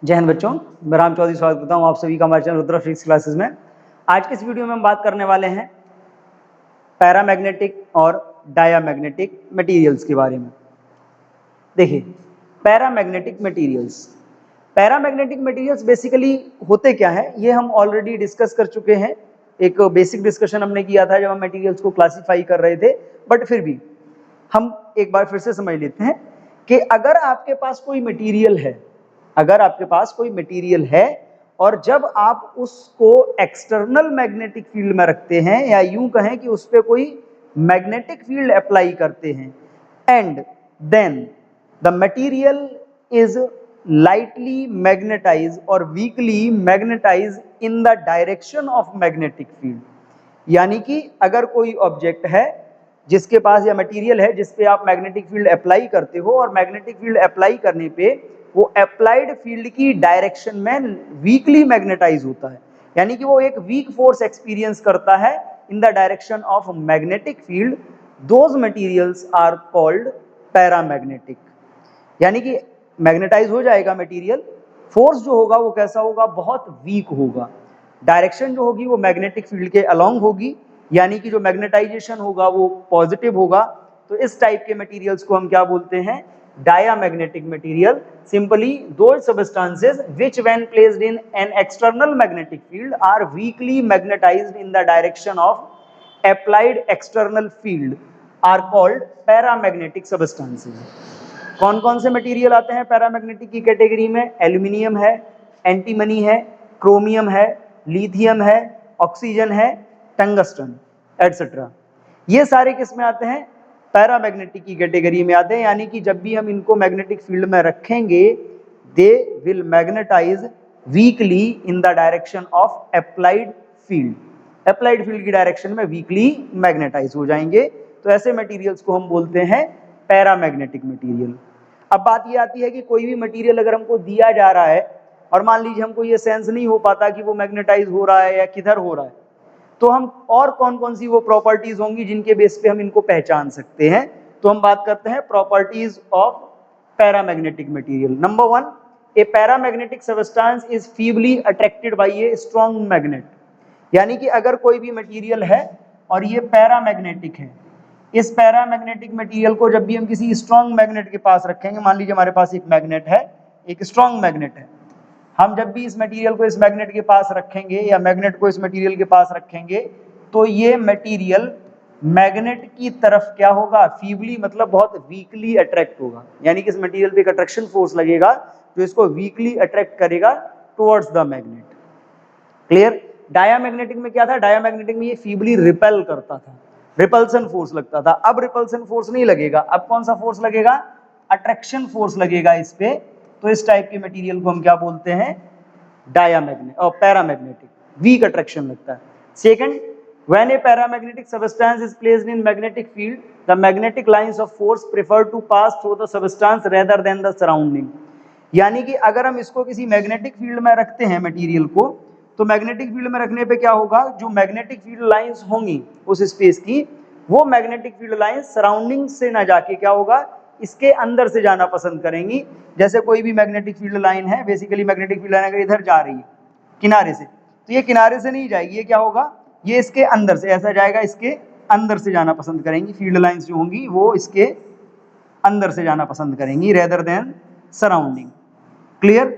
जय हिंद बच्चों, मैं राम चौधरी स्वागत करता हूँ आप सभी का हमारे चैनल रुद्रा फिजिक्स क्लासेस में। आज के इस वीडियो में हम बात करने वाले हैं पैरामैग्नेटिक और डायामैग्नेटिक मटेरियल्स के बारे में। देखिए, पैरामैग्नेटिक मटेरियल्स बेसिकली होते क्या है, ये हम ऑलरेडी डिस्कस कर चुके हैं। एक बेसिक डिस्कशन हमने किया था जब हम मटेरियल्स को क्लासीफाई कर रहे थे, बट फिर भी हम एक बार फिर से समझ लेते हैं कि अगर आपके पास कोई मटेरियल है और जब आप उसको एक्सटर्नल मैग्नेटिक फील्ड में रखते हैं, या यूं कहें कि उस पर कोई मैग्नेटिक फील्ड अप्लाई करते हैं, and then the material is lightly magnetized or weakly magnetized in the direction of magnetic field। यानी कि अगर कोई ऑब्जेक्ट है जिसके पास या मटेरियल है जिस पे आप मैग्नेटिक फील्ड अप्लाई करते हो, और मैग्नेटिक फील्ड अप्लाई करने पे वो अप्लाइड फील्ड की डायरेक्शन में वीकली मैग्नेटाइज होता है, यानी कि वो एक वीक फोर्स एक्सपीरियंस करता है in the direction of magnetic field, those materials are called paramagnetic. यानी कि मैग्नेटाइज हो जाएगा मटेरियल, फोर्स जो होगा वो कैसा होगा, बहुत वीक होगा, डायरेक्शन जो होगी वो मैग्नेटिक फील्ड के अलोंग होगी, यानी कि जो मैग्नेटाइजेशन होगा वो पॉजिटिव होगा। तो इस टाइप के मटेरियल्स को हम क्या बोलते हैं, diamagnetic material. Simply those substances which when placed in an external magnetic field are weakly magnetized in the direction of applied external field are called paramagnetic substances. कौन कौन से मटेरियल आते हैं पैरामैग्नेटिक की कैटेगरी में? एल्यूमिनियम है, antimony है, chromium है, लिथियम है, ऑक्सीजन है, टंगस्टन एटसेट्रा। ये सारे किस में आते हैं? पैरामैग्नेटिक की कैटेगरी में आते हैं। यानी कि जब भी हम इनको मैग्नेटिक फील्ड में रखेंगे, they will magnetize weakly in the direction of applied field की डायरेक्शन में वीकली मैग्नेटाइज हो जाएंगे। तो ऐसे मटेरियल्स को हम बोलते हैं पैरामैग्नेटिक मटेरियल। अब बात ये आती है कि कोई भी मटेरियल अगर हमको दिया जा रहा है और मान लीजिए हमको ये सेंस नहीं हो पाता कि वो मैग्नेटाइज हो रहा है या किधर हो रहा है, तो हम और कौन कौन सी वो प्रॉपर्टीज होंगी जिनके बेस पे हम इनको पहचान सकते हैं? तो हम बात करते हैं properties of paramagnetic material. Number 1, A paramagnetic substance is feebly attracted by a strong magnet. यानी कि अगर कोई भी मटेरियल है और ये पैरामैग्नेटिक है, इस पैरामैग्नेटिक मटेरियल को जब भी हम किसी स्ट्रॉन्ग मैग्नेट के पास रखेंगे, मान लीजिए हमारे पास एक मैग्नेट है, एक स्ट्रॉन्ग मैग्नेट है, हम जब भी इस मटेरियल को इस मैग्नेट के पास रखेंगे या मैग्नेट को इस मटेरियल के पास रखेंगे, तो ये मटेरियल मैग्नेट की तरफ क्या होगा, फीबली मतलब बहुत वीकली अट्रैक्ट होगा। यानी कि इस मटेरियल पे एक अट्रैक्शन फोर्स लगेगा जो इसको वीकली अट्रैक्ट करेगा towards the magnet. Clear? Diamagnetic में क्या था? डायामैग्नेटिक में ये फीबली रिपेल करता था, रिपल्सन फोर्स लगता था। अब रिपल्सन फोर्स नहीं लगेगा, अब कौन सा फोर्स लगेगा? अट्रैक्शन फोर्स लगेगा इस पे। तो इस टाइप के मटेरियल को हम क्या बोलते हैं? डायामैग्नेटिक और पैरामैग्नेटिक, वीक अट्रैक्शन लगता है। Second, when a paramagnetic substance is placed in magnetic field, the magnetic lines of force prefer to pass through the substance rather than the surrounding। यानी कि अगर हम इसको किसी मैग्नेटिक फील्ड में रखते हैं मटेरियल को, तो मैग्नेटिक फील्ड में रखने पे क्या होगा, जो मैग्नेटिक फील्ड लाइंस होंगी उस स्पेस की, वो मैग्नेटिक फील्ड लाइंस सराउंडिंग से ना जाके क्या होगा, इसके अंदर से जाना पसंद करेंगी। जैसे कोई भी मैग्नेटिक फील्ड लाइन है, बेसिकली मैग्नेटिक फील्ड लाइन अगर इधर जा रही है किनारे से, तो ये किनारे से नहीं जाएगी, ये क्या होगा, ये इसके अंदर से ऐसा जाएगा, इसके अंदर से जाना पसंद करेंगी। फील्ड लाइंस जो होंगी वो इसके अंदर से जाना पसंद करेंगी रेदर देन सराउंडिंग। क्लियर?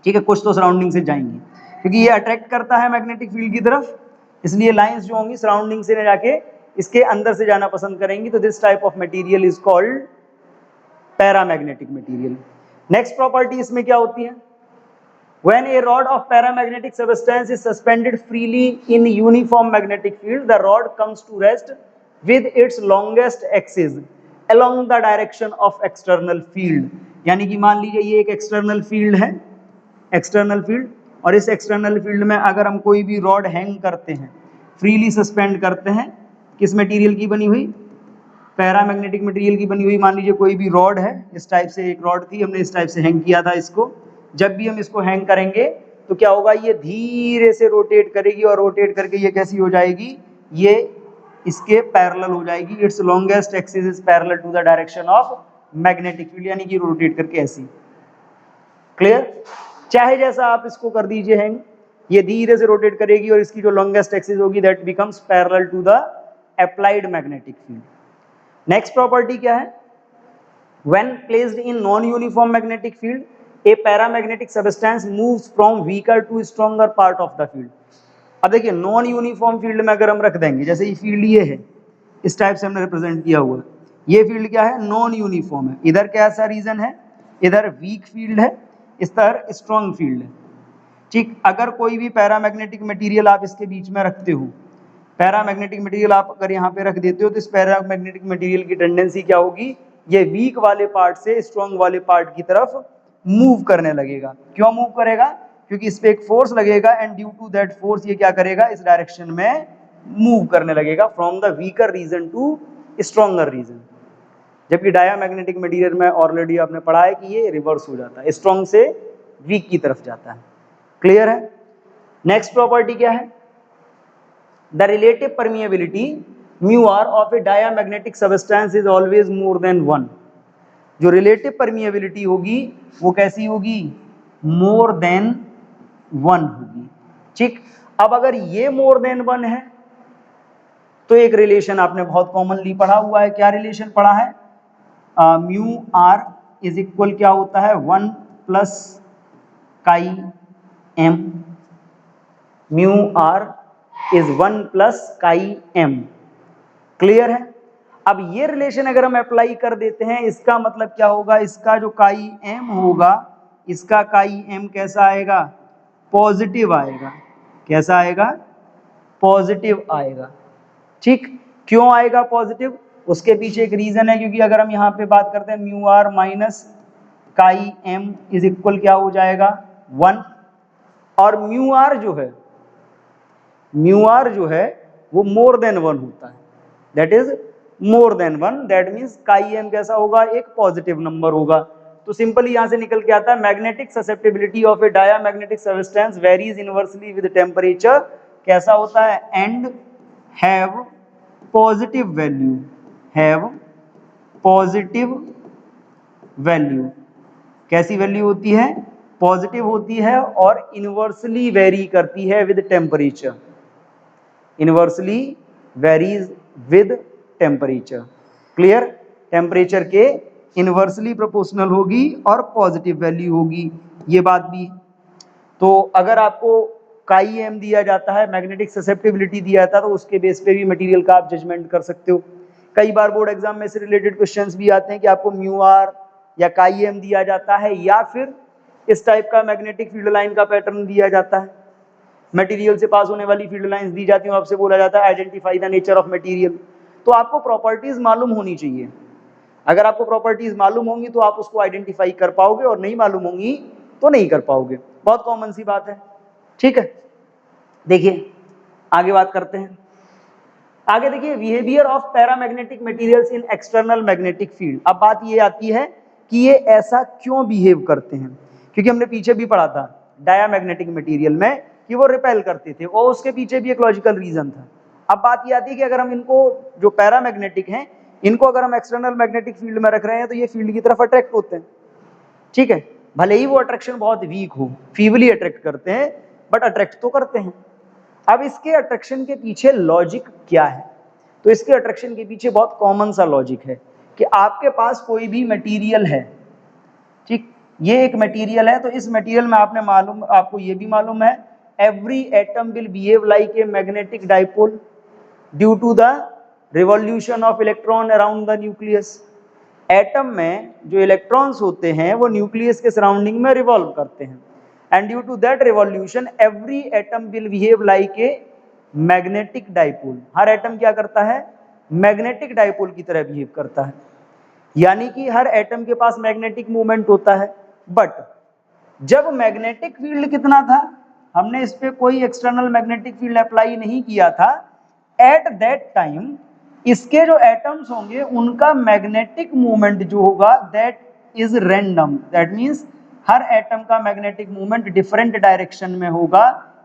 ठीक है, कुछ तो सराउंडिंग से जाएंगी क्योंकि ये अट्रैक्ट करता है मैग्नेटिक फील्ड की तरफ, इसलिए लाइंस जो होंगी सराउंडिंग से न जाके इसके अंदर से जाना पसंद करेंगी। तो this type of material is called paramagnetic material. Next property इसमें क्या होती है? When a rod of paramagnetic substance is suspended freely in uniform magnetic field, the rod comes to rest with its longest axis along the direction of external field। यानी कि मान लीजिए ये एक एक्सटर्नल फील्ड है, एक्सटर्नल फील्ड, और इस external field में अगर हम कोई भी रॉड हैंग करते हैं, फ्रीली सस्पेंड करते हैं, किस मटेरियल की बनी हुई? पैरामैग्नेटिक मटेरियल की बनी हुई। मान लीजिए कोई भी रॉड है, इस टाइप से एक रॉड थी, हमने इस टाइप से हैंग किया था इसको। जब भी हम इसको हैंग करेंगे तो क्या होगा, ये धीरे से रोटेट करेगी और रोटेट करके ये कैसी हो जाएगी, ये इसके पैरेलल हो जाएगी। Its longest axis is parallel to the direction of magnetic field, यानी कि रोटेट करके ऐसी। क्लियर? चाहे जैसा आप इसको कर दीजिए हैंग, ये धीरे से रोटेट करेगी और इसकी जो लॉन्गेस्ट एक्सिस होगी that becomes parallel to the applied magnetic field. Next property क्या है? When placed in non-uniform magnetic field, a paramagnetic substance moves from weaker to stronger part of the field. अब देखिए non uniform field में अगर हम रख देंगे, जैसे ये फील्ड ये है, इस टाइप से हमने रिप्रेजेंट किया हुआ है, ये फील्ड क्या है? नॉन यूनिफॉर्म है। इधर कैसा रीजन है? इधर वीक फील्ड है, इस तरह स्ट्रॉन्ग फील्ड है। ठीक, अगर कोई भी पैरामैग्नेटिक मटेरियल आप इसके बीच में रखते हो, पैरामैग्नेटिक मटेरियल आप अगर यहाँ पे रख देते हो, तो इस पैरामैग्नेटिक मटेरियल की टेंडेंसी क्या होगी? ये वीक वाले पार्ट से स्ट्रॉन्ग वाले पार्ट की तरफ मूव करने लगेगा। क्यों मूव करेगा? क्योंकि इस पे एक फोर्स लगेगा and due to that force ये क्या करेगा? इस डायरेक्शन में मूव करने लगेगा from the weaker region to stronger region. जबकि डायामैग्नेटिक मटेरियल में ऑलरेडी आपने पढ़ा है कि ये रिवर्स हो जाता है, स्ट्रॉन्ग से वीक की तरफ जाता है। क्लियर है? नेक्स्ट प्रॉपर्टी क्या है? The relative permeability mu r of a diamagnetic substance is always more than 1. जो रिलेटिव परमिएबिलिटी होगी वो कैसी होगी? मोर देन 1 होगी। ठीक, अब अगर ये मोर देन 1 है तो एक रिलेशन आपने बहुत कॉमनली पढ़ा हुआ है। क्या रिलेशन पढ़ा है? म्यू आर इज इक्वल क्या होता है? 1 plus chi M. Mu R is 1 plus chi M. Clear है? अब ये रिलेशन अगर हम अप्लाई कर देते हैं, इसका मतलब क्या होगा? इसका जो काई एम होगा, इसका काई एम कैसा आएगा? पॉजिटिव आएगा। कैसा आएगा? पॉजिटिव आएगा। ठीक, क्यों आएगा पॉजिटिव? उसके पीछे एक रीजन है, क्योंकि अगर हम यहाँ पे बात करते हैं mu R minus chi M is equal क्या हो जाएगा? 1। और म्यू आर जो है वो मोर देन 1 होता है, that is more than 1, that means chi M कैसा होगा? एक पॉजिटिव नंबर होगा। तो सिंपली यहां से निकल के आता है magnetic susceptibility of A diamagnetic substance varies inversely with temperature. कैसा होता है? And have positive value, have positive value. कैसी वैल्यू होती है? पॉजिटिव होती है और इनवर्सली वेरी करती है with temperature. Inversely varies with temperature. Clear? Temperature के इनवर्सली प्रोपोर्शनल होगी और पॉजिटिव वैल्यू होगी, ये बात भी। तो अगर आपको काई एम दिया जाता है, मैग्नेटिक ससेप्टिबिलिटी दिया जाता है, तो उसके बेस पे भी मटेरियल का आप जजमेंट कर सकते हो। कई बार बोर्ड एग्जाम में से रिलेटेड क्वेश्चंस भी आते हैं कि आपको म्यू आर या काई एम दिया जाता है या फिर इस टाइप का मैग्नेटिक फील्ड लाइन का पैटर्न दिया जाता है, मटेरियल से पास होने वाली फील्ड लाइंस दी जाती हैं, आपसे बोला जाता है identify the nature of material. तो आपको प्रॉपर्टीज मालूम होनी चाहिए। अगर आपको प्रॉपर्टीज मालूम होंगी तो आप उसको आइडेंटिफाई कर पाओगे, और नहीं मालूम होंगी तो नहीं कर पाओगे। बहुत कॉमन सी बात है। ठीक है, देखिए आगे बात करते हैं। आगे देखिए behaviour of paramagnetic materials in external magnetic field. अब बात ये आती है कि ये ऐसा क्यों बिहेव करते हैं, क्योंकि हमने पीछे भी पढ़ा था डायामैग्नेटिक मटेरियल में कि वो रिपेल करते थे, और उसके पीछे भी एक लॉजिकल रीजन था। अब बात ये आती है कि अगर हम इनको जो पैरामैग्नेटिक हैं, इनको अगर हम एक्सटर्नल मैग्नेटिक फील्ड में रख रहे हैं तो ये फील्ड की तरफ अट्रैक्ट होते हैं। ठीक है, भले ही वो अट्रैक्शन बहुत वीक हो, फीवली अट्रैक्ट करते हैं, बट अट्रैक्ट तो करते हैं। अब इसके अट्रैक्शन के पीछे लॉजिक क्या है? तो इसके अट्रैक्शन के पीछे बहुत कॉमन सा लॉजिक है कि आपके पास कोई भी मटेरियल है, ठीक, ये एक मटेरियल है, तो इस मटेरियल में आपको ये भी मालूम है every atom will behave like a magnetic dipole due to the revolution of electron around the nucleus. Atom में जो इलेक्ट्रॉन्स होते हैं वो न्यूक्लियस के सराउंडिंग में रिवॉल्व करते हैं, and due to that revolution every atom will behave like a magnetic dipole. हर एटम क्या करता है? मैग्नेटिक डाइपोल की तरह बिहेव करता है, यानी कि हर एटम के पास मैग्नेटिक मूवमेंट होता है। बट जब मैग्नेटिक फील्ड कितना था, हमने इस पे कोई एक्सटर्नल मैग्नेटिक फील्ड अप्लाई नहीं किया था, एट दैट टाइम इसके जो एटम्स होंगे उनका मैग्नेटिक मूवमेंट जो होगा that is random. That means her atom का मैग्नेटिक मूवमेंट डिफरेंट डायरेक्शन में होगा,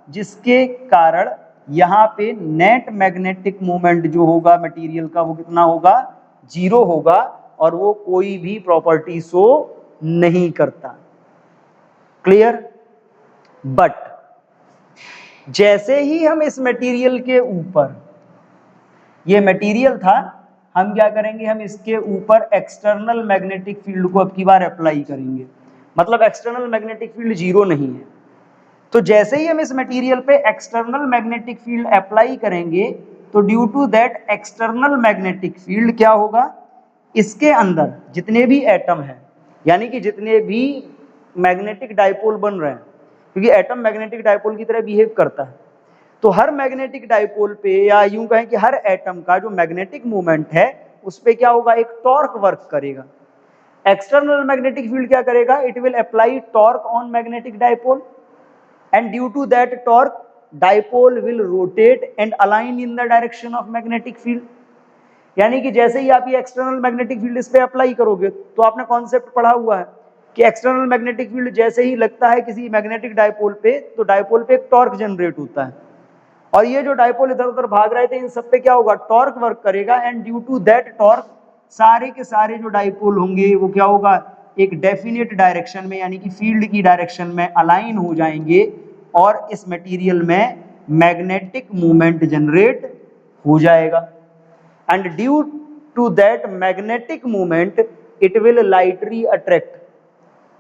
जिसके कारण यहाँ पे नेट मैग्नेटिक मूवमेंट जो होगा मटेरियल का वो कितना होगा? 0 होगा, और वो कोई भी प्रॉपर्टी शो नहीं करता। क्लियर? बट जैसे ही हम इस मटेरियल के ऊपर, ये मटेरियल था, हम क्या करेंगे, हम इसके ऊपर एक्सटर्नल मैग्नेटिक फील्ड को अब की बार अप्लाई करेंगे। मतलब एक्सटर्नल मैग्नेटिक फील्ड जीरो नहीं है, तो जैसे ही हम इस मटेरियल पे एक्सटर्नल मैग्नेटिक फील्ड अप्लाई करेंगे तो due to that external magnetic field क्या होगा, इसके अंदर जितने भी एटम हैं, यानी कि जितने भी मैग्नेटिक डाइपोल बन रहे हैं, क्योंकि एटम मैग्नेटिक डाइपोल की तरह बिहेव करता है, तो हर मैग्नेटिक डाइपोल पे, या यूं कहें कि हर एटम का जो मैग्नेटिक मोमेंट है उस पे क्या होगा, एक टॉर्क वर्क करेगा। एक्सटर्नल मैग्नेटिक फील्ड क्या करेगा, it will apply torque on magnetic dipole, and due to that torque dipole will rotate and align in the direction of magnetic field। यानी कि जैसे ही आप ये एक्सटर्नल मैग्नेटिक फील्ड इस पे अप्लाई करोगे, तो आपने कॉन्सेप्ट पढ़ा हुआ है कि एक्सटर्नल मैग्नेटिक फील्ड जैसे ही लगता है किसी मैग्नेटिक डाइपोल पे, तो डाइपोल पे एक टॉर्क जनरेट होता है, और ये जो डाइपोल इधर उधर भाग रहे थे इन सब पे क्या होगा, टॉर्क वर्क करेगा, and due to that torque सारे के सारे जो डाइपोल होंगे वो क्या होगा, एक डेफिनेट डायरेक्शन में, यानी कि फील्ड की डायरेक्शन में अलाइन हो जाएंगे, और इस मटेरियल में मैग्नेटिक मूवमेंट जनरेट हो जाएगा, and due to that magnetic movement it will lightly attract,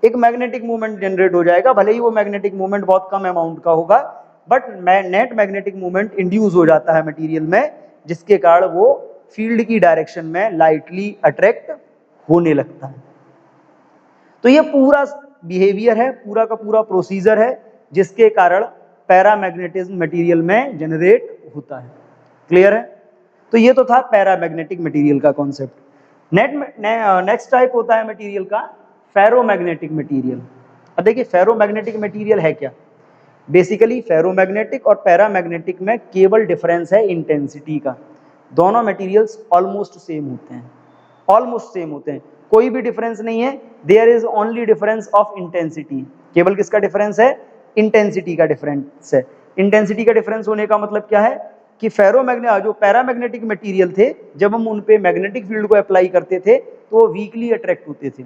एक मैग्नेटिक मूवमेंट जनरेट हो जाएगा, भले ही वो मैग्नेटिक मूवमेंट बहुत कम अमाउंट का होगा, but net magnetic movement induce हो जाता है मटेरियल में, जिसके कारण वो फील्ड की डायरेक्शन में लाइटली अट्रैक्ट होने लगता है। तो ये पूरा बिहेवियर है, पूरा का पूरा प्रोसीजर है, जिसके कारण पैरामैग्नेटिज्म मटेरियल में जनरेट होता है। क्लियर है? तो ये तो था पैरामैग्नेटिक मटेरियल का कॉन्सेप्ट। नेक्स्ट टाइप होता है मटेरियल का फेरोमैग्नेटिक मटेरियल। अब देखिए फेरोमैग्नेटिक मटेरियल है क्या, बेसिकली फेरोमैग्नेटिक और पैरामैग्नेटिक में केवल डिफरेंस है इंटेंसिटी का। दोनों मटेरियल्स ऑलमोस्ट सेम होते हैं, ऑलमोस्ट सेम होते हैं, कोई भी डिफरेंस नहीं है। There is only difference of intensity. केवल किसका डिफरेंस है? इंटेंसिटी का डिफरेंस है। इंटेंसिटी का डिफरेंस होने का मतलब क्या है कि जो पैरामैग्नेटिक मटेरियल थे, जब हम उन पे मैग्नेटिक फील्ड को अप्लाई करते थे तो वो वीकली अट्रैक्ट होते थे,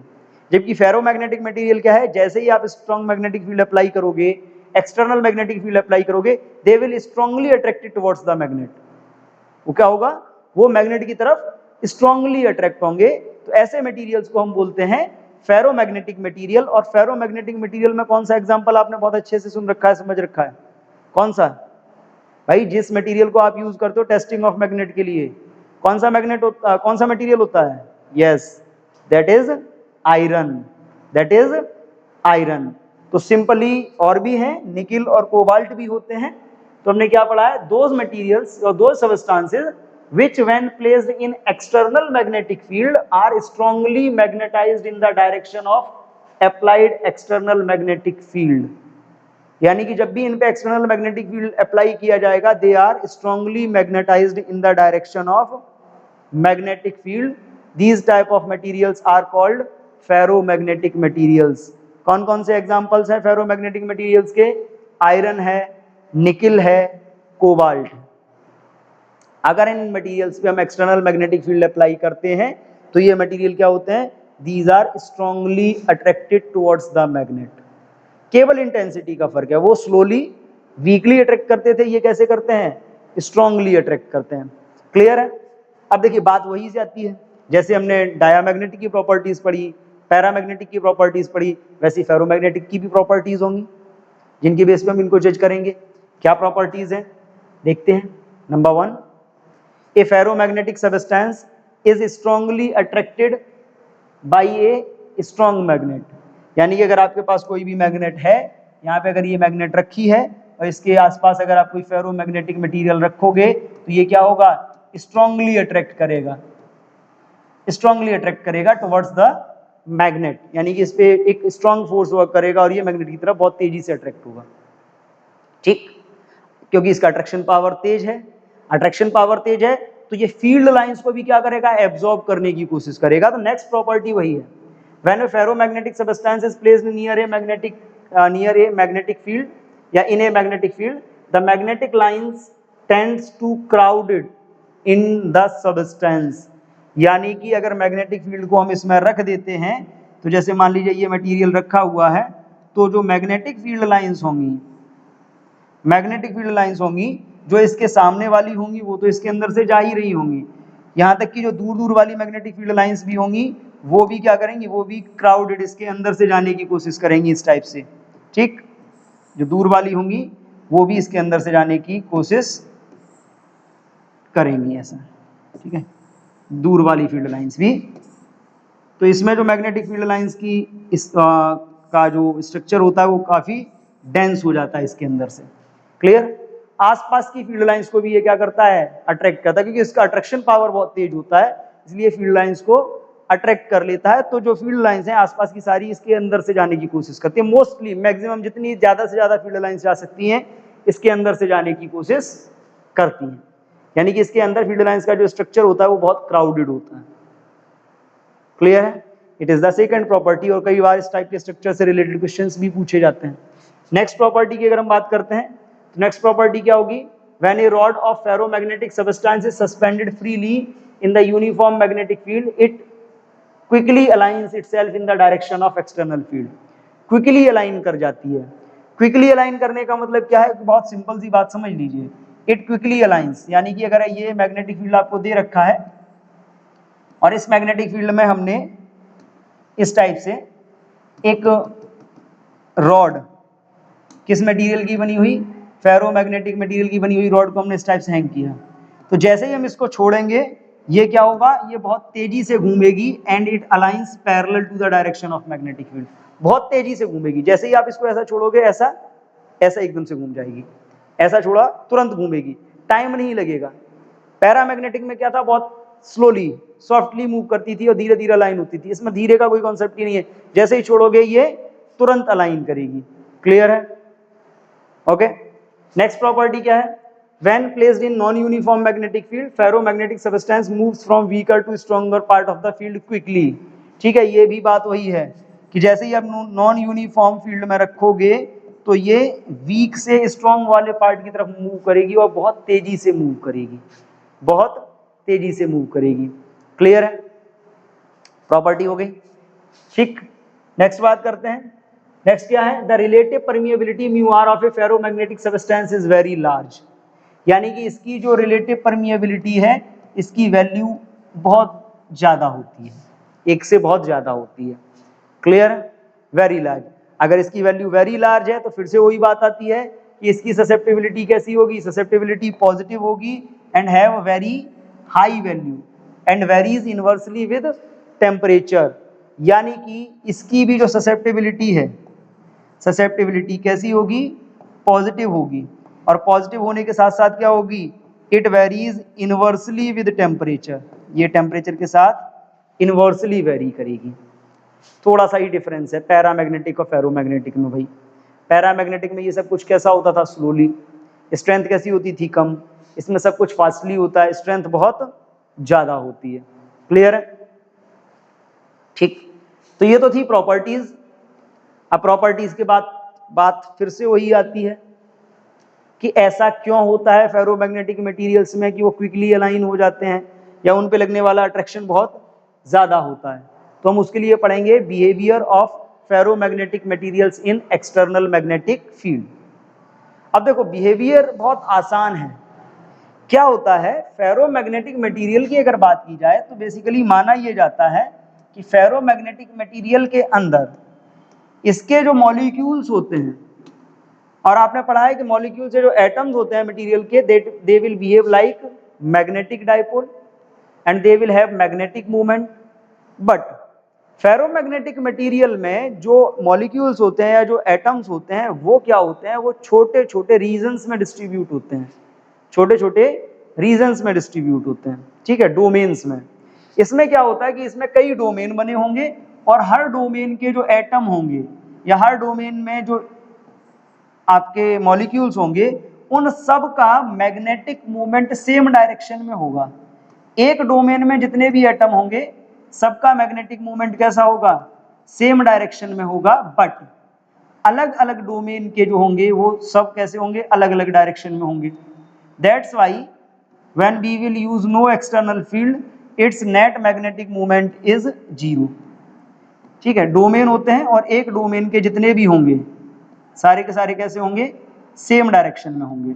जबकि फेरोमैग्नेटिक मटेरियल क्या है, जैसे ही आप स्ट्रॉन्ग मैग्नेटिक फील्ड अप्लाई करोगे, एक्सटर्नल मैग्नेटिक फील्ड अप्लाई करोगे, they will strongly attracted towards the magnet. वो क्या होगा, वो मैग्नेट की तरफ स्ट्रांगली अट्रैक्ट होंगे। तो ऐसे मटेरियल्स को हम बोलते हैं फेरोमैग्नेटिक मटेरियल। और फेरोमैग्नेटिक मटेरियल में कौन सा एग्जांपल आपने बहुत अच्छे से सुन रखा है, समझ रखा है, कौन सा? भाई जिस मटेरियल को आप यूज करते हो टेस्टिंग ऑफ मैग्नेट के लिए, कौन सा कौन सा मटेरियल होता है? Yes, that is iron, that is iron. तो सिंपली और भी हैं, निकिल और कोबाल्ट भी होते हैं। तो हमने क्या पढ़ा है, दोज मटेरियल्स और those substances which when placed in external magnetic field are strongly magnetized in the direction of applied external magnetic field। यानी कि जब भी इन पे एक्सटर्नल मैग्नेटिक फील्ड अप्लाई किया जाएगा, they are strongly magnetized in the direction of magnetic field. These type of materials are called ferromagnetic materials. कौन कौन से एग्जांपल्स हैं फेरोमैग्नेटिक मटेरियल्स के? आयरन है, निकिल है, कोबाल्ट। अगर इन मटेरियल्स पे हम एक्सटर्नल मैग्नेटिक फील्ड अप्लाई करते हैं तो ये मटेरियल क्या होते हैं? These are strongly attracted towards the magnet. केवल इंटेंसिटी का फर्क है, वो स्लोली वीकली अट्रैक्ट करते थे, ये कैसे करते हैं? स्ट्रांगली अट्रैक्ट करते हैं। क्लियर है? अब देखिए बात वही से आती है, जैसे हमने डायामैग्नेटिक की प्रॉपर्टीज पढ़ी, पैरामैग्नेटिक की प्रॉपर्टीज पढ़ी, वैसी फेरोमैग्नेटिक की भी प्रॉपर्टीज होंगी जिनकी बेस पे हम इनको जज करेंगे। क्या प्रॉपर्टीज हैं देखते हैं। Number 1, a ferromagnetic substance is strongly attracted by a strong magnet। यानी कि अगर आपके पास कोई भी मैग्नेट है, यहाँ पे अगर ये मैग्नेट रखी है और इसके आसपास अगर आप कोई फेरोमैग्नेटिक मटेरियल रखोगे तो ये क्या होगा? स्ट्रांगली अट्रैक्ट करेगा, स्ट्रांगली अट्रैक्ट करेगा टुवर्ड्स द मैग्नेट। यानी कि इस पे एक स्ट्रांग फोर्स वर्क करेगा और ये मैग्नेट की तरफ बहुत तेजी से अट्रैक्ट होगा। ठीक, क्योंकि इसका अट्रैक्शन पावर तेज है। अट्रैक्शन पावर तेज है तो ये फील्ड लाइंस को भी क्या करेगा? एब्जॉर्ब करने की कोशिश करेगा। तो नेक्स्ट प्रॉपर्टी वही है, when a ferromagnetic substance is placed near a magnetic field या in a magnetic field, the magnetic lines tends to crowded in the substance. यानी कि अगर मैग्नेटिक फील्ड को हम इसमें रख देते हैं, तो जैसे मान लीजिए ये मटेरियल रखा हुआ है तो जो मैग्नेटिक फील्ड लाइंस होंगी जो इसके सामने वाली होंगी वो तो इसके अंदर से जा ही रही होंगी, यहाँ तक कि जो दूर दूर वाली मैग्नेटिक फील्ड लाइंस भी होंगी वो भी क्या करेंगी, वो भी क्राउडेड इसके अंदर से जाने की कोशिश करेंगी इस टाइप से। ठीक, जो दूर वाली होंगी वो भी इसके अंदर से जाने की कोशिश करेंगी ऐसा। ठीक है, दूर वाली फील्ड लाइंस भी। तो इसमें जो मैग्नेटिक फील्ड लाइंस की का जो स्ट्रक्चर होता है वो काफी डेंस हो जाता है इसके अंदर से। क्लियर? आसपास की फील्ड लाइंस को भी ये क्या करता है, अट्रैक्ट करता है, क्योंकि इसका अट्रैक्शन पावर बहुत तेज होता है, इसलिए फील्ड लाइंस को अट्रैक्ट कर लेता है। तो जो फील्ड लाइंस हैं आसपास की सारी इसके अंदर से जाने की कोशिश करती है, मोस्टली मैक्सिमम जितनी ज्यादा से ज्यादा फील्ड लाइंस जा सकती हैं इसके अंदर से जाने की कोशिश करती हैं। यानी कि इसके अंदर फील्ड लाइंस का जो स्ट्रक्चर होता है वो बहुत क्राउडेड होता है। क्लियर है? It is the second property, और कई बार इस टाइप के स्ट्रक्चर से रिलेटेड क्वेश्चंस भी पूछे जाते हैं। नेक्स्ट प्रॉपर्टी की अगर हम बात करते हैं तो नेक्स्ट प्रॉपर्टी क्या होगी, when a rod of ferromagnetic substance is suspended freely in the uniform magnetic field it quickly aligns itself in the direction of external field. Quickly align कर जाती है। क्विकली अलाइन करने का मतलब क्या है, बहुत सिंपल सी बात समझ लीजिए, इट क्विकली अलाइंस, यानी कि अगर ये मैग्नेटिक फील्ड आपको दे रखा है और इस मैग्नेटिक फील्ड में हमने इस टाइप से एक रॉड किस मटेरियल की बनी हुई, फेरोमैग्नेटिक मटेरियल की बनी हुई रॉड को हमने इस टाइप से हैंग किया, तो जैसे ही हम इसको छोड़ेंगे ये क्या होगा, ये बहुत तेजी से घूमेगी and it aligns parallel to the direction of magnetic field. बहुत तेजी से घूमेगी, जैसे ही आप इसको ऐसा छोड़ोगे ऐसा ऐसा एकदम से घूम जाएगी, ऐसा छोड़ा तुरंत घूमेगी, टाइम नहीं लगेगा। पैरामैग्नेटिक में क्या था, बहुत स्लोली सॉफ्टली मूव करती थी और धीरे धीरे अलाइन होती थी, इसमें धीरे का कोई कॉन्सेप्ट ही नहीं है, जैसे ही छोड़ोगे ये तुरंत अलाइन करेगी। क्लियर है? ओके, नेक्स्ट प्रॉपर्टी क्या है, when placed in non-uniform magnetic field ferromagnetic substance moves from weaker to stronger part of the field quickly। ठीक है, ये भी बात वही है कि जैसे ही आप नॉन यूनिफॉर्म फील्ड में रखोगे तो ये वीक से स्ट्रॉन्ग वाले पार्ट की तरफ मूव करेगी और बहुत तेजी से मूव करेगी, बहुत तेजी से मूव करेगी। क्लियर है? प्रॉपर्टी हो गई। ठीक, नेक्स्ट बात करते हैं। नेक्स्ट क्या है, the relative permeability mu r of a ferromagnetic substance is very large. यानी कि इसकी जो रिलेटिव परमिएबिलिटी है इसकी वैल्यू बहुत ज्यादा होती है, एक से बहुत ज्यादा होती है। क्लियर? Very large. अगर इसकी वैल्यू वेरी लार्ज है तो फिर से वही बात आती है कि इसकी ससेप्टिबिलिटी कैसी होगी, ससेप्टिबिलिटी पॉजिटिव होगी and have very high value and varies inversely with temperature. यानी कि इसकी भी जो ससेप्टिबिलिटी है, ससेप्टिबिलिटी कैसी होगी, पॉजिटिव होगी, और पॉजिटिव होने के साथ साथ क्या होगी, it varies inversely with temperature, ये टेम्परेचर के साथ इनवर्सली वेरी करेगी। थोड़ा सा ही डिफरेंस है पैरामैग्नेटिक और फेरोमैग्नेटिक में। भाई पैरामैग्नेटिक में ये सब कुछ कैसा होता था, स्लोली, स्ट्रेंथ कैसी होती थी, कम, इसमें सब कुछ फास्टली होता है, स्ट्रेंथ बहुत ज्यादा होती है। क्लियर है? ठीक, तो ये तो थी प्रॉपर्टीज। अब प्रॉपर्टीज के बाद बात फिर से वही आती है कि ऐसा क्यों होता है फेरोमैग्नेटिक मटेरियल्स में कि वो क्विकली अलाइन हो जाते हैं या उन पे लगने वाला अट्रैक्शन बहुत ज्यादा होता है। तो हम उसके लिए पढ़ेंगे behaviour of ferromagnetic materials in external magnetic field. अब देखो बिहेवियर बहुत आसान है। क्या होता है, फेरोमैग्नेटिक मटेरियल की अगर बात की जाए तो बेसिकली माना यह जाता है कि फेरोमैग्नेटिक मटेरियल के अंदर इसके जो मॉलिक्यूल्स होते हैं, और आपने पढ़ा है कि मॉलिक्यूल से जो एटम्स होते हैं मटेरियल के, they will behave like magnetic dipole and they will have magnetic movement. But ferromagnetic material में जो मॉलिक्यूल्स होते हैं या जो एटम्स होते हैं वो क्या होते हैं, वो छोटे छोटे रीजन्स में डिस्ट्रीब्यूट होते हैं, छोटे छोटे रीजन्स में डिस्ट्रीब्यूट होते हैं। ठीक है, डोमेन्स में। इसमें क्या होता है कि इसमें कई डोमेन बने होंगे और हर डोमेन के जो एटम होंगे या हर डोमेन में जो आपके मॉलिक्यूल्स होंगे उन सब का मैग्नेटिक मूवमेंट सेम डायरेक्शन में होगा। एक डोमेन में जितने भी एटम होंगे सबका मैग्नेटिक मूवमेंट कैसा होगा, सेम डायरेक्शन में होगा। बट अलग अलग डोमेन के जो होंगे वो सब कैसे होंगे, अलग अलग डायरेक्शन में होंगे। That's why when we will use no external field its net magnetic movement is zero. ठीक है, डोमेन होते हैं और एक डोमेन के जितने भी होंगे सारे के सारे कैसे होंगे, सेम डायरेक्शन में होंगे।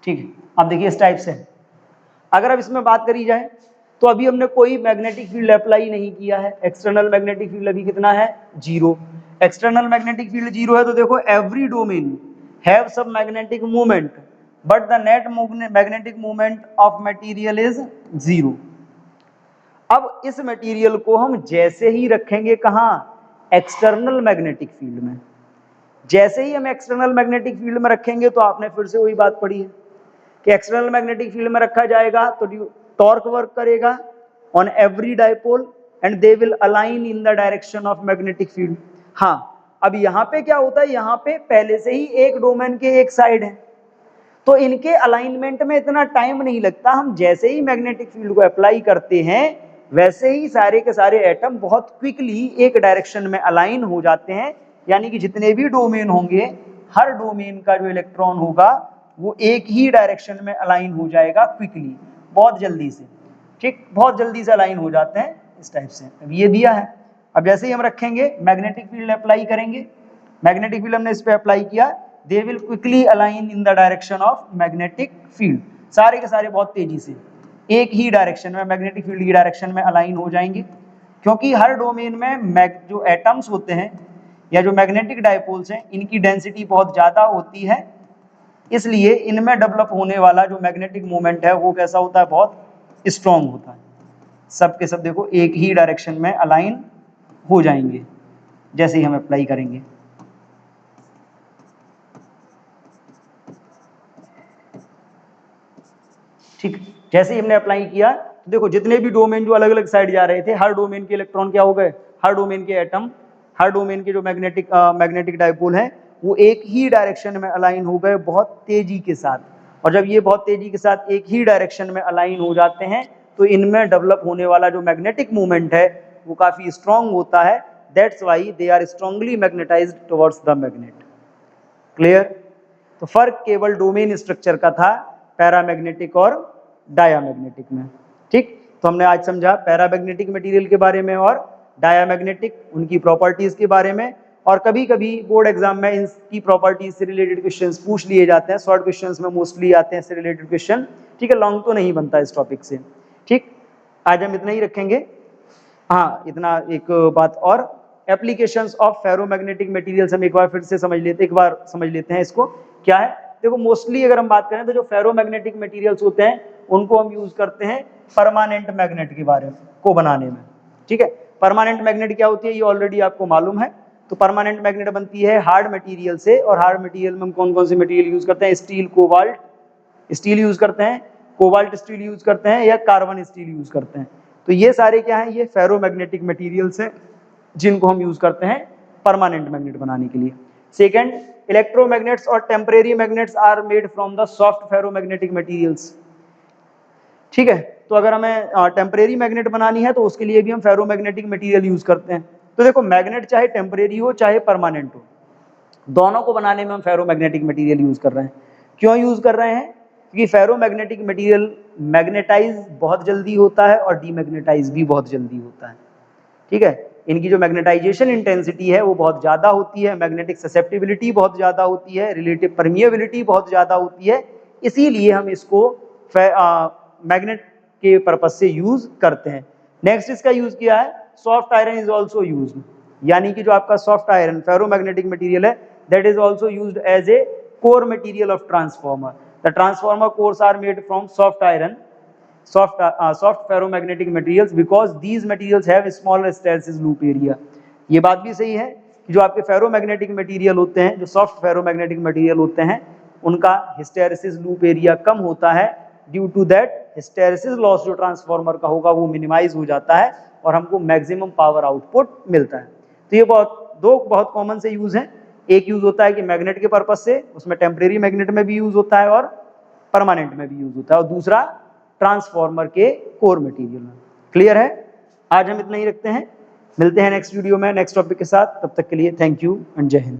ठीक है, अब देखिए इस टाइप से अगर अब इसमें बात करी जाए तो अभी हमने कोई मैग्नेटिक फील्ड अप्लाई नहीं किया है, एक्सटर्नल मैग्नेटिक फील्ड अभी कितना है, 0। एक्सटर्नल मैग्नेटिक फील्ड 0 है तो देखो every domain have some magnetic movement but the net magnetic movement of material is 0। अब इस मटेरियल को हम जैसे ही रखेंगे कहां, एक्सटर्नल मैग्नेटिक फील्ड में। जैसे ही हम एक्सटर्नल मैग्नेटिक फील्ड में रखेंगे तो आपने फिर से वही बात पढ़ी है कि एक्सटर्नल मैग्नेटिक फील्ड में रखा जाएगा तो टॉर्क वर्क करेगा on every dipole and they will align in the direction of magnetic field. हाँ, अब यहां पे क्या होता है, यहां पे पहले से ही एक डोमेन के एक साइड है तो इनके अलाइनमेंट में इतना टाइम नहीं लगता। हम जैसे ही मैग्नेटिक फील्ड को अप्लाई करते हैं वैसे ही सारे के सारे एटम बहुत क्विकली एक डायरेक्शन में अलाइन हो जाते हैं, यानी कि जितने भी डोमेन होंगे हर डोमेन का जो इलेक्ट्रॉन होगा वो एक ही डायरेक्शन में अलाइन हो जाएगा क्विकली, बहुत जल्दी से। ठीक, बहुत जल्दी से अलाइन हो जाते हैं इस टाइप से। अब ये दिया है, अब जैसे ही हम रखेंगे मैग्नेटिक फील्ड अप्लाई करेंगे, मैग्नेटिक फील्ड हमने इस पे अप्लाई किया, they will quickly align in the direction of magnetic field. सारे के सारे बहुत तेजी से एक ही डायरेक्शन में मैग्नेटिक फील्ड की डायरेक्शन में अलाइन हो जाएंगे, क्योंकि हर डोमेन में जो एटम्स होते हैं या जो मैग्नेटिक डायपोल्स हैं इनकी डेंसिटी बहुत ज़्यादा होती है, इसलिए इनमें डेवलप होने वाला जो मैग्नेटिक मोमेंट है वो कैसा होता है, बहुत स्ट्रॉन्ग होता है। सब के सब देखो एक ही डायरेक्शन में अलाइन हो जाएंगे जैसे ही हम अप्लाई करेंगे। ठीक, जैसे ही हमने अप्लाई किया तो देखो जितने भी डोमेन जो अलग अलग साइड जा रहे थे हर डोमेन के इलेक्ट्रॉन क्या हो गए, हर डोमेन के एटम, हर डोमेन के जो मैग्नेटिक डायपोल है वो एक ही डायरेक्शन में अलाइन हो गए बहुत तेजी के साथ। और जब ये बहुत तेजी के साथ एक ही डायरेक्शन में अलाइन हो जाते हैं तो इनमें डेवलप होने वाला जो मैग्नेटिक मूवमेंट है वो काफी स्ट्रॉन्ग होता है। That's why they are strongly magnetized towards the magnet. Clear? तो फर्क केवल डोमेन स्ट्रक्चर का था पैरामैग्नेटिक और डायामैग्नेटिक में। ठीक, तो हमने आज समझा पैरामैग्नेटिक मटेरियल के बारे में और डायामैग्नेटिक उनकी प्रॉपर्टीज के बारे में। और कभी कभी बोर्ड एग्जाम में इनकी प्रॉपर्टीज से रिलेटेड क्वेश्चंस पूछ लिए जाते हैं, शॉर्ट क्वेश्चंस में मोस्टली आते हैं इससे रिलेटेड क्वेश्चन। ठीक है, लॉन्ग तो नहीं बनता इस टॉपिक से। ठीक, आज हम इतना ही रखेंगे। हाँ, इतना एक बात और, एप्लीकेशंस ऑफ फेरोमैग्नेटिक मटेरियल्स हम एक बार फिर से समझ लेते हैं इसको क्या है। देखो मोस्टली अगर हम बात करें तो जो फेरोमैग्नेटिक मटेरियल्स होते हैं उनको हम यूज करते हैं परमानेंट मैग्नेट के बारे में को बनाने में। ठीक है, परमानेंट मैग्नेट क्या होती है ये ऑलरेडी आपको मालूम है। तो परमानेंट मैग्नेट बनती है हार्ड मटेरियल से, और हार्ड मटेरियल में हम कौन कौन से मटेरियल यूज करते हैं, स्टील, कोबाल्ट स्टील यूज करते हैं, कोबाल्ट स्टील यूज करते हैं या कार्बन स्टील यूज करते हैं। तो ये सारे क्या है, ये फेरोमैग्नेटिक मटेरियल्स हैं जिनको हम यूज करते हैं परमानेंट मैग्नेट बनाने के लिए। सेकंड, इलेक्ट्रोमैग्नेट्स और temporary magnets are made from the soft ferromagnetic materials. ठीक है, तो अगर हमें टेम्परेरी मैग्नेट बनानी है तो उसके लिए भी हम फेरोमैग्नेटिक मटेरियल यूज करते हैं। तो देखो मैग्नेट चाहे टेम्परेरी हो चाहे परमानेंट हो, दोनों को बनाने में हम फेरोमैग्नेटिक मटेरियल यूज कर रहे हैं। क्यों यूज कर रहे हैं? क्योंकि फेरोमैग्नेटिक मटेरियल मैग्नेटाइज बहुत जल्दी होता है और डीमैग्नेटाइज भी बहुत जल्दी होता है। ठीक है, इनकी जो मैग्नेटाइजेशन इंटेंसिटी है वो बहुत ज़्यादा होती है, मैग्नेटिक ससेप्टिबिलिटी बहुत ज़्यादा होती है, रिलेटिव परमिएबिलिटी बहुत ज़्यादा होती है, इसीलिए हम इसको मैग्नेट के पर्पज से यूज करते हैं। नेक्स्ट इसका यूज किया है soft iron is also use, यानी कि जो आपका सॉफ्ट आयरन फेरोमैग्नेटिक मटेरियल है that is also used as a core material of transformer. The transformer cores are made from soft iron, soft ferromagnetic materials because these materials have smaller hysteresis loop area। ये बात भी सही है कि जो आपके ferromagnetic material होते हैं, जो सॉफ्ट फेरोमैग्नेटिक मटेरियल होते हैं, उनका हिस्टेरेसिस लूप एरिया कम होता है। Due to that hysteresis loss जो ट्रांसफार्मर का होगा वो मिनिमाइज हो जाता है और हमको मैक्सिमम पावर आउटपुट मिलता है। तो ये दो बहुत कॉमन से यूज हैं। एक यूज होता है कि मैग्नेट के पर्पज से, उसमें टेम्परेरी मैग्नेट में भी यूज होता है और परमानेंट में भी यूज होता है, और दूसरा ट्रांसफॉर्मर के कोर मटेरियल में। क्लियर है? आज हम इतना ही रखते हैं, मिलते हैं नेक्स्ट वीडियो में नेक्स्ट टॉपिक के साथ। तब तक के लिए थैंक यू एंड जय हिंद।